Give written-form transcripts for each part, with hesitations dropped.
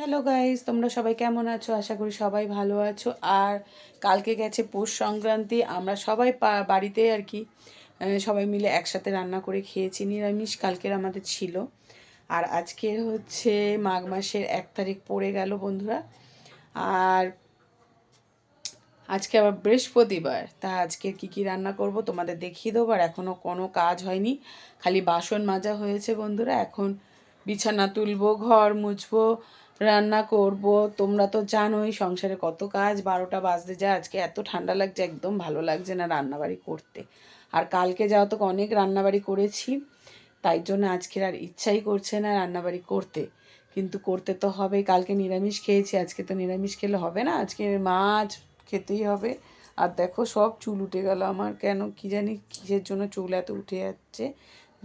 Hello guys, তোমরা সবাই কেমন আছো? আশা করি সবাই ভালো আছো। আর কালকে গেছে পৌষ সংক্রান্তি, আমরা সবাই বাড়িতে আর কি সবাই মিলে একসাথে রান্না করে খেয়েছি। নিরামিষ কালকের আমাদের ছিল। আর আজকে হচ্ছে মাঘ মাসের 1 তারিখ পড়ে গেল বন্ধুরা। আর আজকে আবার বৃহস্পতিবার, তা আজকে কি কি রান্না করব তোমাদের দেখিয়ে দেবো। আর এখনও কোনো কাজ হয়নি, খালি বাসন মাজা হয়েছে বন্ধুরা। এখন বিছানা তুলবো, ঘর মুছবো, রান্না করব। তোমরা তো জানোই সংসারে কত কাজ, 12টা বাজতে যায়। আজকে এত ঠান্ডা লাগছে, একদম ভালো লাগছে না রান্নাবাড়ি করতে। আর কালকে যাও তো অনেক রান্নাবাড়ি করেছি, তাই জন্য আজকের আর ইচ্ছাই করছে না রান্নাবাড়ি করতে। কিন্তু করতে তো হবেই, কালকে নিরামিষ খেয়েছি, আজকে তো নিরামিষ খেলে হবে না, আজকে মাছ খেতেই হবে। আর দেখো সব চুল উঠে গেল আমার, কেন কি জানি কিসের জন্য চুল এত উঠে যাচ্ছে।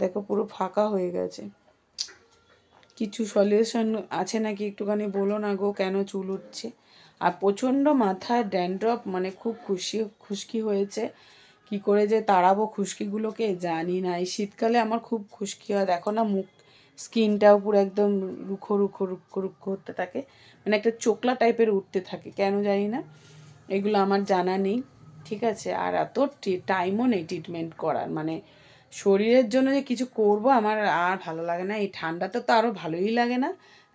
দেখো পুরো ফাঁকা হয়ে গেছে। কিছু সলিউশন আছে নাকি একটুখানি বলো না গো, কেন চুল উঠছে। আর প্রচণ্ড মাথায় ড্যান্ড্রফ, মানে খুব খুশকি হয়েছে। কি করে যে তাড়াবো খুশকিগুলোকে জানি না। এই শীতকালে আমার খুব খুশকি হয়, দেখো না মুখ স্কিনটাও পুরো একদম রুখো রুখো রুখো রুখো হতে থাকে, মানে একটা চোকলা টাইপের উঠতে থাকে, কেন জানি না। এগুলো আমার জানা নেই, ঠিক আছে। আর এত টাইমও নেই ট্রিটমেন্ট করার, মানে শরীরের জন্য যে কিছু করব আমার আর ভালো লাগে না। এই ঠান্ডাতে তো আরও ভালোই লাগে না,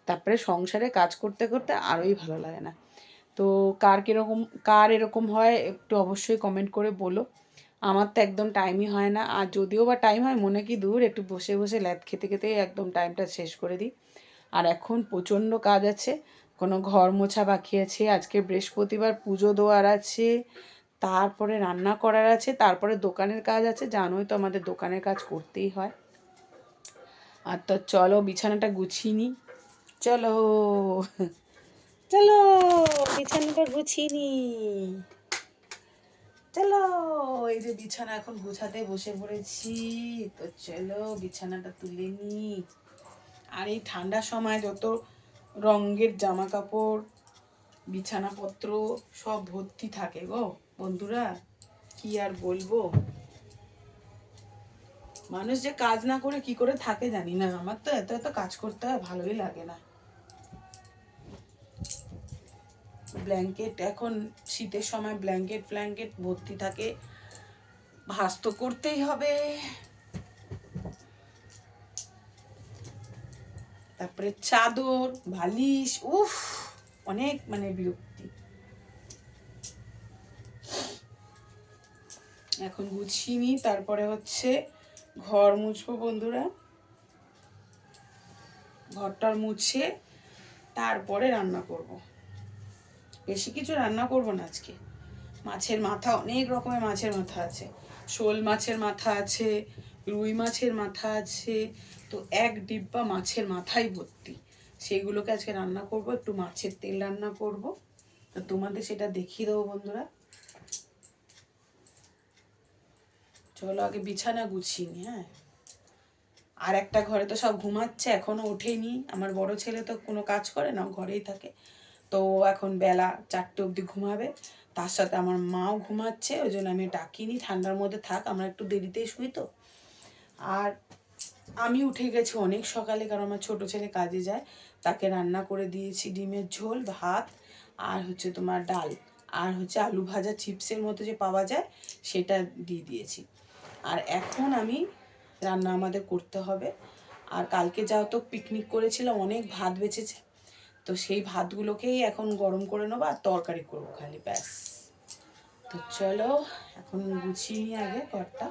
তারপরে সংসারে কাজ করতে করতে আরোই ভালো লাগে না। তো কার এরকম হয় একটু অবশ্যই কমেন্ট করে বলো। আমার তো একদম টাইমই হয় না, আর যদিও বা টাইম হয় মনে কি দূর, একটু বসে বসে ল্যাদ খেতে খেতে একদম টাইমটা শেষ করে দিই। আর এখন প্রচণ্ড কাজ আছে, কোনো ঘর মোছা বাকি আছে, আজকে বৃহস্পতিবার পুজো দেওয়ার আছে, তারপরে রান্না করার আছে, তারপরে দোকানের কাজ আছে, জানোই তো আমাদের দোকানের কাজ করতেই হয়। আর তো চলো বিছানাটা গুছিয়ে নিই, চলো চলো বিছানাটা গুছিয়ে নিই, চলো। এই যে বিছানা এখন গুছাতে বসে পড়েছি, তো চলো বিছানাটা তুলে নিই। আর এই ঠান্ডার সময় যত রঙের জামা কাপড় বিছানাপত্র সব ভর্তি থাকে গো বন্ধুরা, কি আর বলবো। মানুষ যে কাজ না করে কি করে থাকে জানি না, আমার তো এত এত কাজ করতে হয়, ভালোই লাগে না। ব্ল্যাঙ্কেট, এখন শীতের সময় ব্ল্যাঙ্কেট ভর্তি থাকে, ভাঁজ তো করতেই হবে। তারপরে চাদর বালিশ, উফ অনেক মানে বিরক্তি। এখন গুছিয়ে নিই, তারপরে হচ্ছে ঘর মুছবো বন্ধুরা। ঘরটা মুছে তারপরে রান্না করব। বেশি কিছু রান্না করব না আজকে। মাছের মাথা, অনেক রকমের মাছের মাথা আছে, শোল মাছের মাথা আছে, রুই মাছের মাথা আছে, তো এক ডিব্বা মাছের মাথাই ভর্তি। সেগুলোকে আজকে রান্না করব, একটু মাছের তেল রান্না করব, তো তোমাদের সেটা দেখিয়ে দেবো বন্ধুরা। চলো আগে বিছানা গুছিয়ে নি। হ্যাঁ, আর একটা ঘরে তো সব ঘুমাচ্ছে, এখনো ওঠেনি। আমার বড় ছেলে তো কোনো কাজ করে না, ঘরেই থাকে, তো এখন বেলা 4টে অবধি ঘুমাবে। তার সাথে আমার মাও ঘুমাচ্ছে, ওই জন্য আমি ডাকিনি, ঠান্ডার মধ্যে থাক, আমরা একটু দেরিতেই শুই তো। আর আমি উঠে গেছি অনেক সকালে, কারণ আমার ছোট ছেলে কাজে যায়, তাকে রান্না করে দিয়েছি ডিমের ঝোল, ভাত, আর হচ্ছে তোমার ডাল, আর হচ্ছে আলু ভাজা চিপসের মতো যে পাওয়া যায় সেটা দিয়ে দিয়েছি। আর এখন আমি রান্না আমাদের করতে হবে। আর কালকে যাও তো পিকনিক করেছিলাম, অনেক ভাত বেঁচেছে, তো সেই ভাতগুলোকেই এখন গরম করে নেবো আর তরকারি করবো খালি, ব্যাস। তো চলো এখন গুছিয়ে নিই আগে ঘরটা।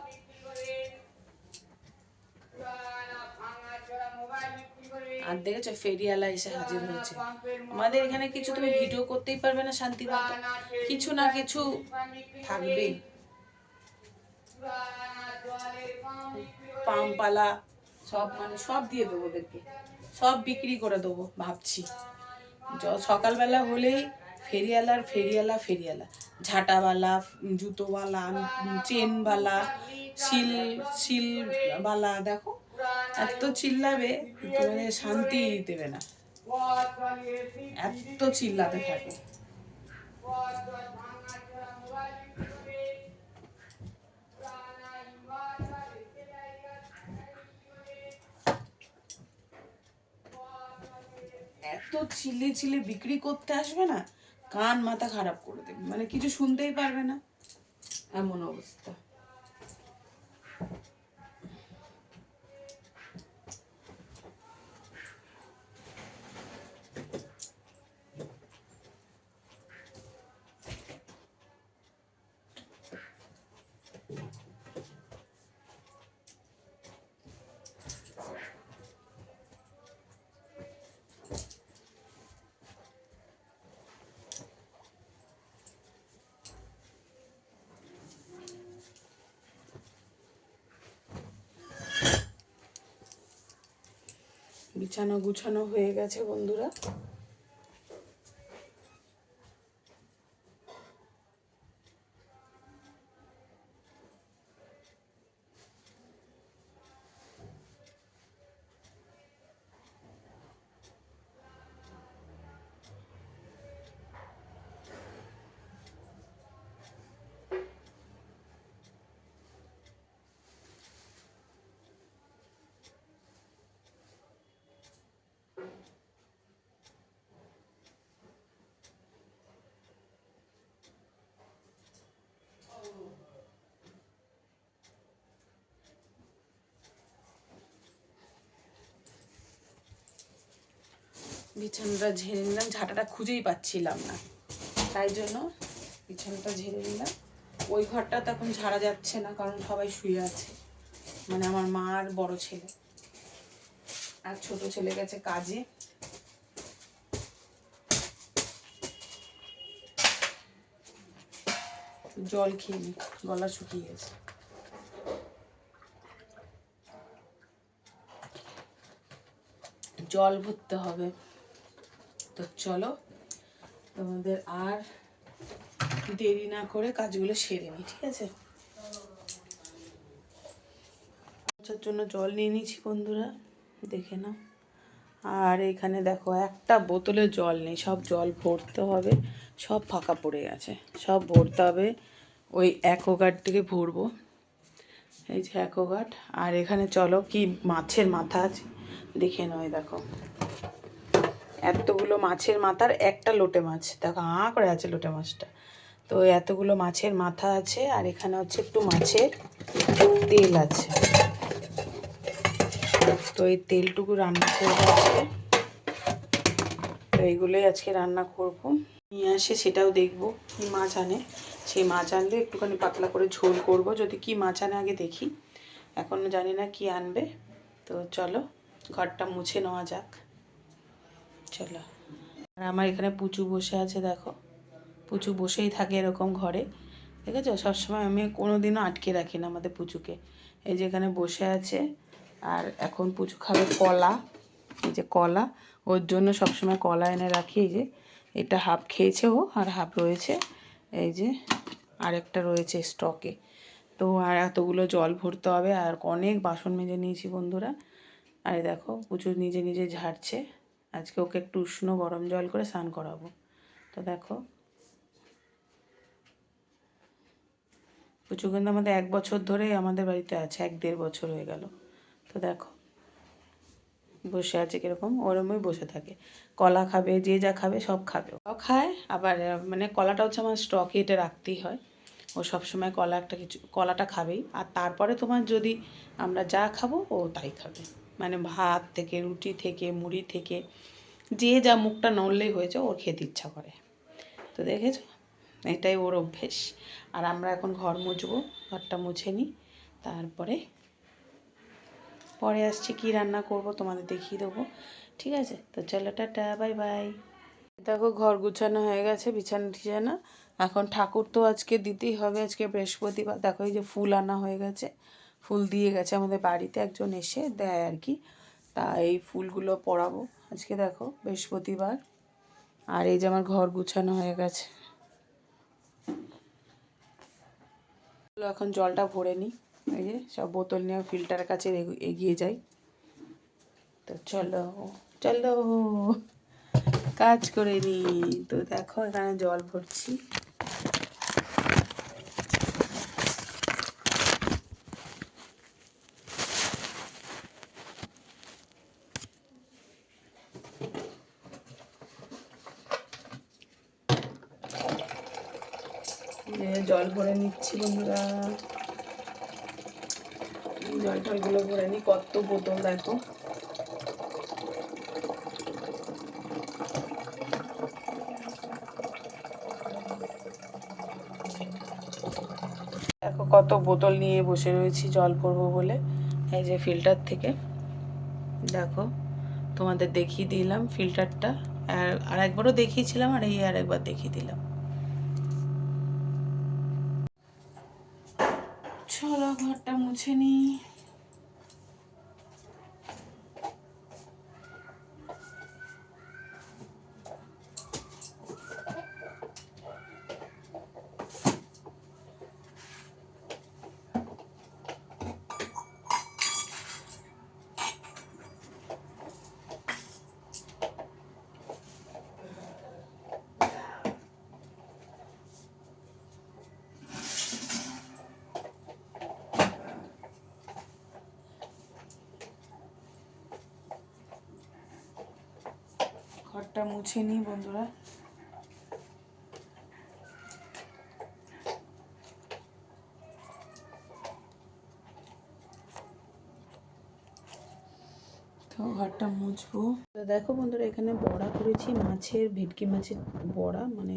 আর দেখেছো ফেরিওয়ালা এসে হাজির হয়েছে। আমাদের এখানে কিছু তুমি ভিডিও করতেই পারবে না শান্তি মতো, কিছু না কিছু থাকবেই। পামপালা সব, মানে সব দিয়ে দেবো ওদেরকে, সব বিক্রি করে দেবো ভাবছি। সকালবেলা হলেই ফেরিওয়ালা, ঝাঁটাওয়ালা, জুতোওয়ালা, চেনওয়ালা, শিলওয়ালা, দেখো এত চিল্লাবে তোমাদের শান্তি দেবে না, এত চিল্লাতে থাকে। এত চিল্লিয়ে চিল্লিয়ে বিক্রি করতে আসবে না, কান মাথা খারাপ করে দেবে, মানে কিছু শুনতেই পারবে না, এমন অবস্থা। বিছানা গুছানো হয়ে গেছে বন্ধুরা। বিছানাটা ঝেড়ে নিলাম, ঝাঁটাটা খুঁজেই পাচ্ছিলাম না, তাই জন্য বিছানাটা ঝেড়ে নিলাম। ওই ঘরটা তো এখন ঝাড়া যাচ্ছে না, কারণ সবাই শুয়ে আছে, মানে আমার মা আর বড় ছেলে, আর ছোট ছেলে গেছে কাজে। জল খেয়ে নি, গলা শুকিয়ে গেছে। জল ভরতে হবে। তো চলো তোমাদের আর দেরি না করে কাজগুলো সেরে নি, ঠিক আছে? জন্য জল নিয়ে নিয়েছি বন্ধুরা, দেখে নাও। আর এখানে দেখো একটা বোতলে জল নেই, সব জল ভরতে হবে, সব ফাঁকা পড়ে গেছে, সব ভরতে হবে। ওই অ্যাকোয়াগার্ড থেকে ভরবো, এই যে অ্যাকোয়াগার্ড। আর এখানে চলো কি মাছের মাথা আছে দেখে নয়, দেখো এতগুলো মাছের মাথার একটা লোটে মাছ, দেখো করে আছে লোটে মাছটা। তো এতগুলো মাছের মাথা আছে, আর এখানে হচ্ছে একটু মাছের তেল আছে। তো এই তেলটুকু রান্না করবো আজকে, তো এইগুলোই আজকে রান্না করব। নিয়ে আসে সেটাও দেখবো, কী মাছ আনে, সেই মাছ আনলে একটুখানি পাতলা করে ঝোল করব। যদি কি মাছ আনে আগে দেখি, এখনও জানি না কি আনবে। তো চলো ঘরটা মুছে নেওয়া যাক, চলো। আর আমার এখানে পুচু বসে আছে, দেখো পুচু বসেই থাকে এরকম ঘরে, ঠিক আছে? সবসময় আমি কোনো দিনও আটকে রাখি না আমাদের পুচুকে। এই যে এখানে বসে আছে, আর এখন পুচু খাবে কলা, এই যে কলা, ওর জন্য সবসময় কলা এনে রাখি। এই যে এটা হাফ খেয়েছে ও, আর হাফ রয়েছে, এই যে আরেকটা রয়েছে স্টকে। তো আর এতগুলো জল ভরতে হবে, আর অনেক বাসন মেজে নিয়েছি বন্ধুরা। আর দেখো পুচু নিজে নিজে ঝাড়ছে, আজকে ওকে একটু উষ্ণ গরম জল করে স্নান করাবো। তো দেখো পুচু কিন্তু আমাদের 1 বছর ধরেই আমাদের বাড়িতে আছে, 1-1.5 বছর হয়ে গেল। তো দেখো বসে আছে কীরকম, ওরমই বসে থাকে, কলা খাবে, যে যা খাবে সব খাবে, ও খায়। আবার মানে কলাটা হচ্ছে আমার স্টকে এটা রাখতেই হয়, ও সবসময় কলা একটা কিছু কলাটা খাবেই। আর তারপরে তোমার যদি আমরা যা খাবো ও তাই খাবে, মানে ভাত থেকে, রুটি থেকে, মুড়ি থেকে, যে যা মুখটা নড়লেই হয়েছে, ওর খেতে ইচ্ছা করে। তো দেখেছো, এটাই ওর অভ্যেস। আর আমরা এখন ঘর মুছবো, ঘরটা মুছে নিই, তারপরে পরে আসছি কি রান্না করব তোমাদের দেখিয়ে দেবো, ঠিক আছে? তো চলো টাটা, বাই বাই। দেখো ঘর গুছানো হয়ে গেছে, বিছানা টিছানা। এখন ঠাকুর তো আজকে দিতেই হবে, আজকে বৃহস্পতিবার। দেখো এই যে ফুল আনা হয়ে গেছে, ফুল দিয়ে গেছে আমাদের বাড়িতে, একজন এসে দেয় আর কি। তা এই ফুলগুলো পরাবো আজকে, দেখো বৃহস্পতিবার। আর এই যে আমার ঘর গুছানো হয়ে গেছে, এখন জলটা ভরে নিই। এই যে সব বোতল নিয়ে ফিল্টারের কাছে এগিয়ে যাই। তো চলো চলো কাজ করে নিই। তো দেখো এখানে জল ভরছি। জল ভরে নিচ্ছি বন্ধুরা, জল টলগুলো ভরে নি। কত বোতল দেখো, দেখো কত বোতল নিয়ে বসে রয়েছি জল ভরবো বলে। এই যে ফিল্টার থেকে দেখো, তোমাদের দেখিয়ে দিলাম ফিল্টারটা, আর একবারও দেখিয়েছিলাম, আর এই আর একবার দেখিয়ে দিলাম। চলো ঘরটা মুছে নিই। ঘরটা মুছে নিই বন্ধুরা। তো ঘরটা মুছবো। তো দেখো বন্ধুরা, এখানে বড়া করেছি মাছের, ভেটকি মাছের বড়া, মানে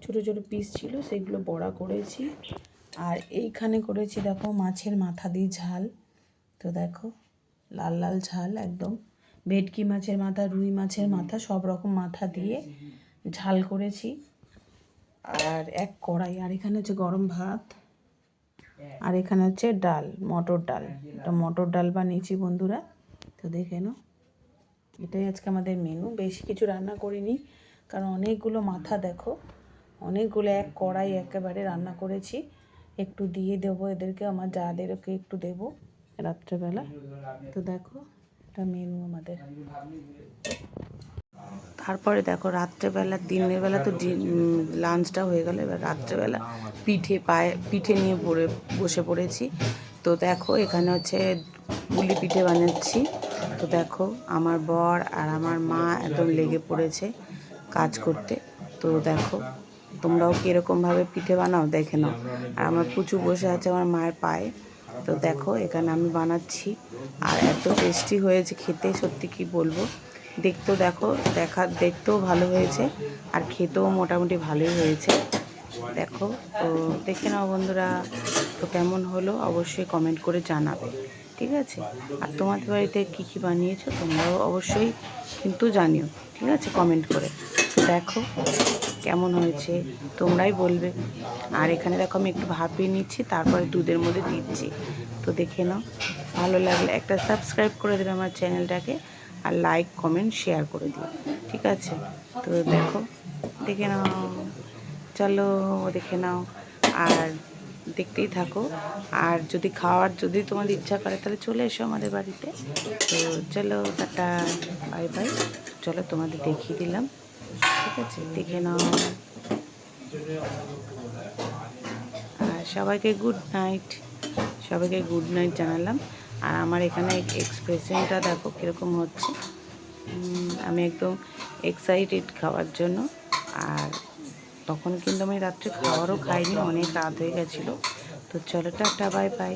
ছোটো ছোটো পিস ছিল সেগুলো বড়া করেছি। আর এইখানে করেছি দেখো মাছের মাথা দিয়ে ঝাল। তো দেখো লাল লাল ঝাল একদম, ভেটকি মাছের মাথা, রুই মাছের মাথা, সব রকম মাথা দিয়ে ঝাল করেছি। আর এক কড়াই, আর এখানে হচ্ছে গরম ভাত, আর এখানে হচ্ছে ডাল, মটর ডাল। এটা মটর ডাল বানিয়েছি বন্ধুরা। তো দেখে নাও, এটাই আজকে আমাদের মেনু। বেশি কিছু রান্না করিনি, কারণ অনেকগুলো মাথা দেখো, অনেকগুলো এক কড়াই একেবারে রান্না করেছি। একটু দিয়ে দেবো এদেরকে, আমার যাদেরকে একটু দেবো রাত্রেবেলা। তো দেখো এটা মেনু আমাদের। তারপরে দেখো রাত্রেবেলা, দিনের বেলা তো লাঞ্চটা হয়ে গেল, এবার রাত্রেবেলা পিঠে নিয়ে বসে পড়েছি। তো দেখো এখানে হচ্ছে পুলি পিঠে বানাচ্ছি। তো দেখো আমার বর আর আমার মা একদম লেগে পড়েছে কাজ করতে। তো দেখো তোমরাও কীরকমভাবে পিঠে বানাও দেখে নাও। আর আমার পুচু বসে আছে আমার মায়ের পায়ে। তো দেখো এখানে আমি বানাচ্ছি, আর এত টেস্টি হয়েছে খেতে, সত্যি কি বলবো। দেখতেও ভালো হয়েছে, আর খেতেও মোটামুটি ভালোই হয়েছে। দেখো তো দেখে নাও বন্ধুরা, তো কেমন হলো অবশ্যই কমেন্ট করে জানাবে, ঠিক আছে। আর তোমাদের বাড়িতে কী কী বানিয়েছো তোমরাও অবশ্যই কিন্তু জানিও, ঠিক আছে, কমেন্ট করে। তো দেখো কেমন হয়েছে তোমরাই বলবে। আর এখানে দেখো আমি একটু ভাপিয়ে নিচ্ছি, তারপরে দুধের মধ্যে দিচ্ছি। তো দেখে নাও, ভালো লাগলে একটা সাবস্ক্রাইব করে দেবে আমার চ্যানেলটাকে, আর লাইক কমেন্ট শেয়ার করে দিও, ঠিক আছে। তো দেখো দেখে নাও, চলো দেখে নাও, আর দেখতেই থাকো। আর যদি তোমাদের ইচ্ছা করে তাহলে চলে এসো আমাদের বাড়িতে। তো চলো টাটা, বাই বাই। চলো তোমাদের দেখিয়ে দিলাম, ঠিক আছে, দেখে নাও। আর সবাইকে গুড নাইট জানালাম। আর আমার এখানে এক্সপ্রেশনটা দেখো কীরকম হচ্ছে, আমি একদম এক্সাইটেড খাওয়ার জন্য। আর তখন কিন্তু আমি রাত্রে খাবারও খাইনি, অনেক রাত হয়ে গেছিলো। তো চলো টাটা, বাই বাই।